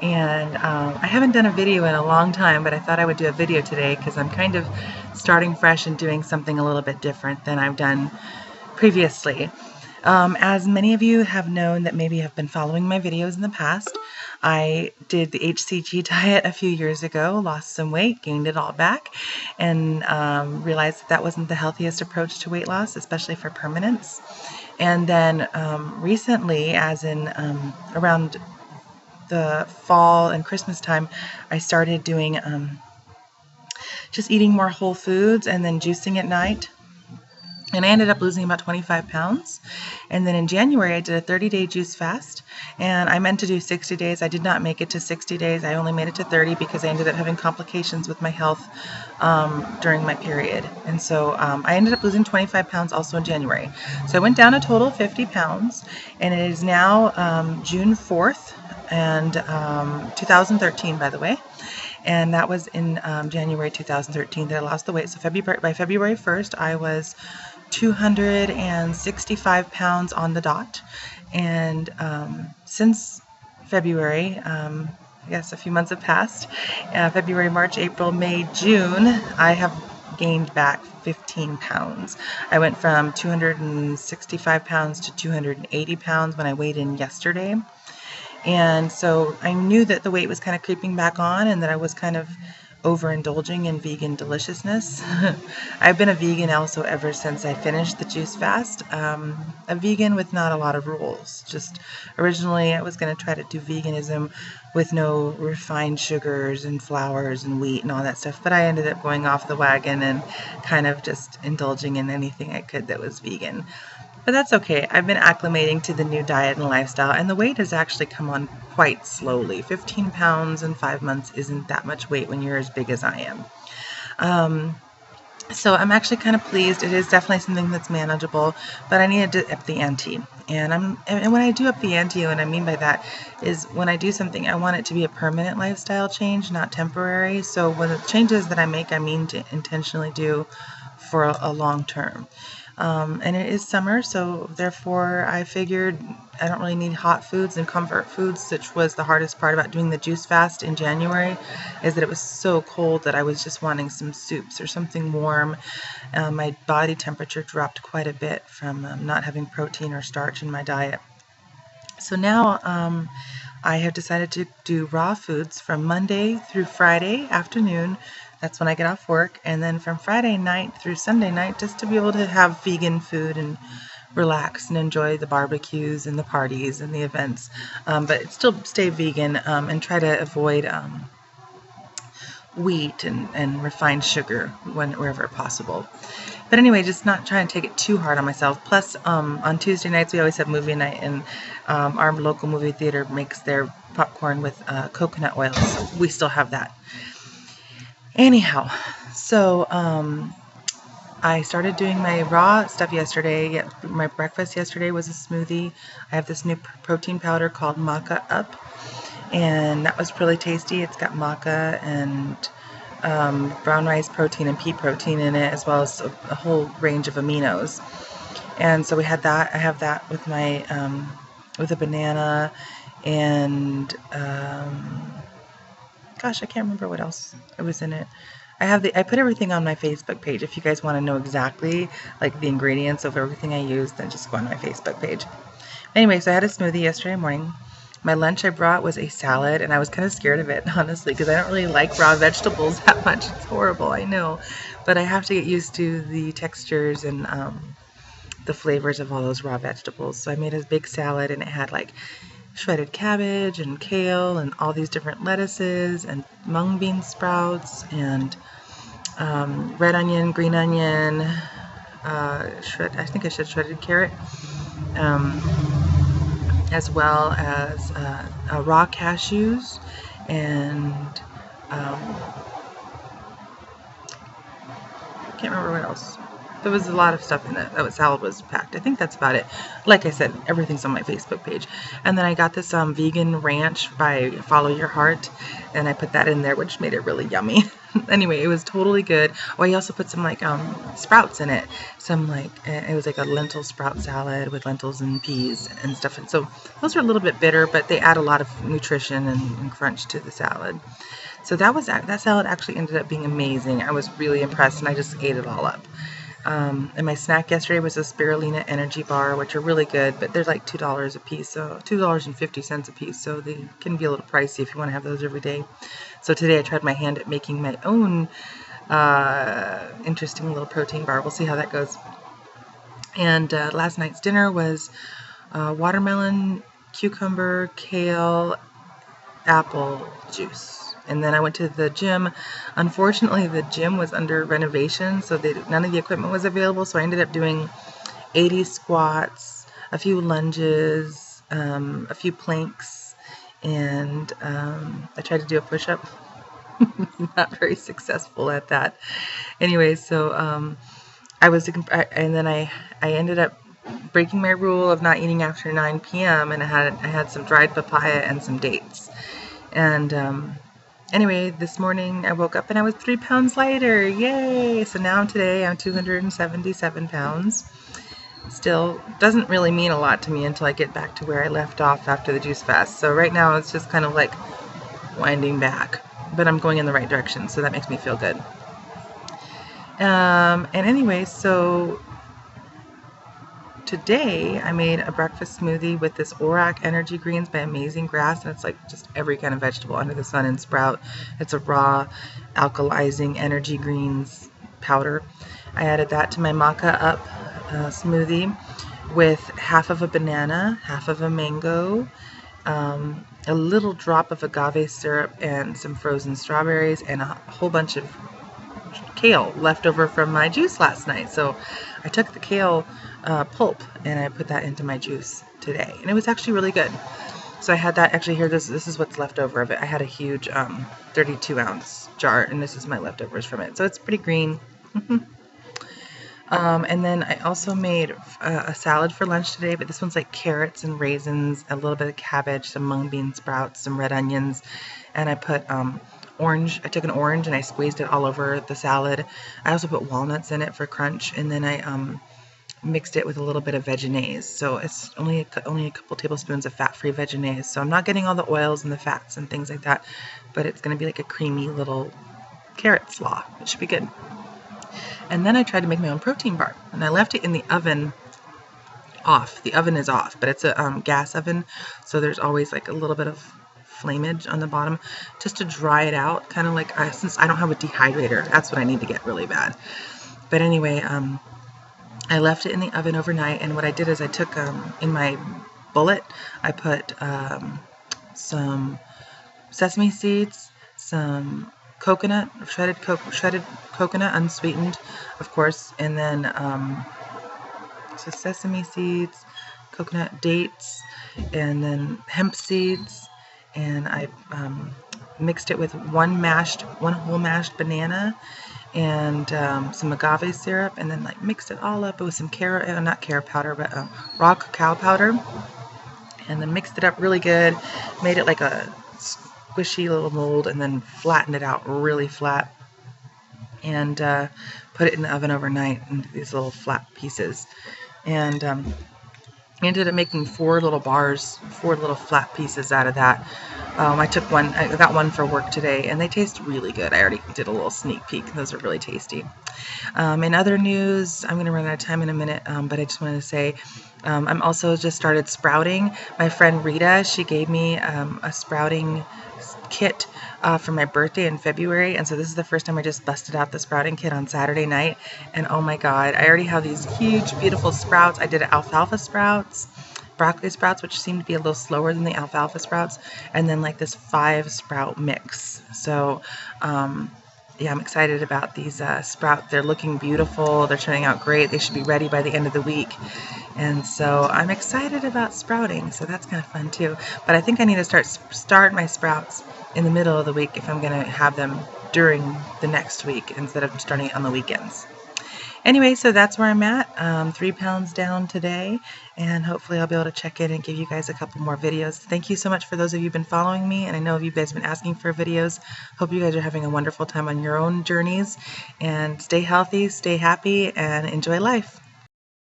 And I haven't done a video in a long time, but I thought I would do a video today because I'm kind of starting fresh and doing something a little bit different than I've done previously. As many of you have known that maybe have been following my videos in the past, I did the HCG diet a few years ago, lost some weight, gained it all back, and realized that wasn't the healthiest approach to weight loss, especially for permanence. And then recently, as in around the fall and Christmas time, I started doing just eating more whole foods and then juicing at night. And I ended up losing about 25 pounds. And then in January, I did a 30-day juice fast. And I meant to do 60 days. I did not make it to 60 days. I only made it to 30 because I ended up having complications with my health during my period. And so I ended up losing 25 pounds also in January. So I went down a total of 50 pounds. And it is now June 4th and 2013, by the way. And that was in January 2013 that I lost the weight. So by February 1st, I was 265 pounds on the dot. And since February, I guess a few months have passed, February, March, April, May, June, I have gained back 15 pounds. I went from 265 pounds to 280 pounds when I weighed in yesterday. And so I knew that the weight was kind of creeping back on and that I was kind of overindulging in vegan deliciousness. I've been a vegan also ever since I finished the juice fast. A vegan with not a lot of rules. Just originally I was going to try to do veganism with no refined sugars and flours and wheat and all that stuff, but I ended up going off the wagon and kind of just indulging in anything I could that was vegan. But that's okay. I've been acclimating to the new diet and lifestyle, and the weight has actually come on quite slowly. 15 pounds in 5 months isn't that much weight when you're as big as I am. So I'm actually kind of pleased. It is definitely something that's manageable, but I needed to up the ante. And when I do up the ante, what I mean by that is when I do something, I want it to be a permanent lifestyle change, not temporary. So when the changes that I make, I mean to intentionally do for a long term. And it is summer, so therefore I figured I don't really need hot foods and comfort foods, which was the hardest part about doing the juice fast in January, is that it was so cold that I was just wanting some soups or something warm. My body temperature dropped quite a bit from not having protein or starch in my diet. So now I have decided to do raw foods from Monday through Friday afternoon. That's when I get off work, and then from Friday night through Sunday night, just to be able to have vegan food and relax and enjoy the barbecues and the parties and the events, but still stay vegan and try to avoid wheat and refined sugar wherever possible. But anyway, just not trying to take it too hard on myself. Plus, on Tuesday nights, we always have movie night, and our local movie theater makes their popcorn with coconut oil, so we still have that. Anyhow, so I started doing my raw stuff yesterday. My breakfast yesterday was a smoothie. I have this new protein powder called Maca Up, and that was really tasty. It's got maca and brown rice protein and pea protein in it, as well as a whole range of aminos. And so we had that. I have that with my with a banana and gosh, I can't remember what else it was in it. I put everything on my Facebook page. If you guys want to know exactly like the ingredients of everything I use, then just go on my Facebook page. Anyway, so I had a smoothie yesterday morning. My lunch I brought was a salad, and I was kind of scared of it, honestly, because I don't really like raw vegetables that much. It's horrible, I know. But I have to get used to the textures and the flavors of all those raw vegetables. So I made a big salad, and it had like shredded cabbage and kale and all these different lettuces and mung bean sprouts and red onion, green onion, I think I said shredded carrot, as well as raw cashews and can't remember what else. There was a lot of stuff in it. That salad was packed. I think that's about it. Like I said, everything's on my Facebook page. And then I got this vegan ranch by Follow Your Heart, and I put that in there, which made it really yummy. Anyway, it was totally good. Oh, I also put some like sprouts in it. Some like it was like a lentil sprout salad with lentils and peas and stuff. And so those are a little bit bitter, but they add a lot of nutrition and crunch to the salad. So that salad actually ended up being amazing. I was really impressed, and I just ate it all up. And my snack yesterday was a spirulina energy bar, which are really good, but they're like $2 a piece, so $2.50 a piece, so they can be a little pricey if you want to have those every day. So today I tried my hand at making my own interesting little protein bar. We'll see how that goes. And last night's dinner was watermelon, cucumber, kale, apple juice. And then I went to the gym. Unfortunately, the gym was under renovation, so none of the equipment was available. So I ended up doing 80 squats, a few lunges, a few planks, and I tried to do a push-up. Not very successful at that. Anyway, so I ended up breaking my rule of not eating after 9 p.m. and I had some dried papaya and some dates. And anyway, this morning I woke up and I was 3 pounds lighter. Yay! So now today I'm 277 pounds. Still doesn't really mean a lot to me until I get back to where I left off after the juice fast. So right now it's just kind of like winding back, but I'm going in the right direction, so that makes me feel good. And anyway, so today I made a breakfast smoothie with this Orac Energy Greens by Amazing Grass, and it's like just every kind of vegetable under the sun and sprout. It's a raw alkalizing energy greens powder. I added that to my maca up smoothie with half of a banana, half of a mango, a little drop of agave syrup and some frozen strawberries, and a whole bunch of kale left over from my juice last night. So I took the kale pulp and I put that into my juice today, and it was actually really good. So I had that actually here. This is what's left over of it. I had a huge 32-ounce jar, and this is my leftovers from it. So it's pretty green. And then I also made a salad for lunch today, but this one's like carrots and raisins, a little bit of cabbage, some mung bean sprouts, some red onions, and I put orange. I took an orange and I squeezed it all over the salad. I also put walnuts in it for crunch, and then I mixed it with a little bit of veggies. So it's only a couple tablespoons of fat-free veggies. So I'm not getting all the oils and the fats and things like that, but it's going to be like a creamy little carrot slaw. It should be good. And then I tried to make my own protein bar, and I left it in the oven off. The oven is off, but it's a gas oven, so there's always like a little bit of flammage on the bottom just to dry it out, kind of like since I don't have a dehydrator, that's what I need to get really bad. But anyway, I left it in the oven overnight, and what I did is I took in my bullet, I put some sesame seeds, some coconut, shredded coconut, unsweetened, of course, and then so sesame seeds, coconut, dates, and then hemp seeds, and I mixed it with one whole mashed banana and some agave syrup, and then like mixed it all up with some not carrot powder, but raw cacao powder, and then mixed it up really good, made it like a squishy little mold, and then flattened it out really flat, and put it in the oven overnight into these little flat pieces. And I ended up making 4 little bars, 4 little flat pieces out of that. I got one for work today, and they taste really good. I already did a little sneak peek, and those are really tasty. In other news, I'm going to run out of time in a minute, but I just wanted to say I'm also just started sprouting. My friend Rita, she gave me a sprouting kit for my birthday in February, and so this is the first time I just busted out the sprouting kit on Saturday night, and oh my god, I already have these huge beautiful sprouts. I did alfalfa sprouts, broccoli sprouts, which seem to be a little slower than the alfalfa sprouts, and then like this 5 sprout mix. So yeah, I'm excited about these sprouts. They're looking beautiful, they're turning out great, they should be ready by the end of the week. And so I'm excited about sprouting, so that's kind of fun too. But I think I need to start my sprouts in the middle of the week if I'm going to have them during the next week instead of starting it on the weekends. Anyway, so that's where I'm at, 3 pounds down today, and hopefully I'll be able to check in and give you guys a couple more videos. Thank you so much for those of you who've been following me, and I know you guys have been asking for videos. Hope you guys are having a wonderful time on your own journeys, and stay healthy, stay happy, and enjoy life.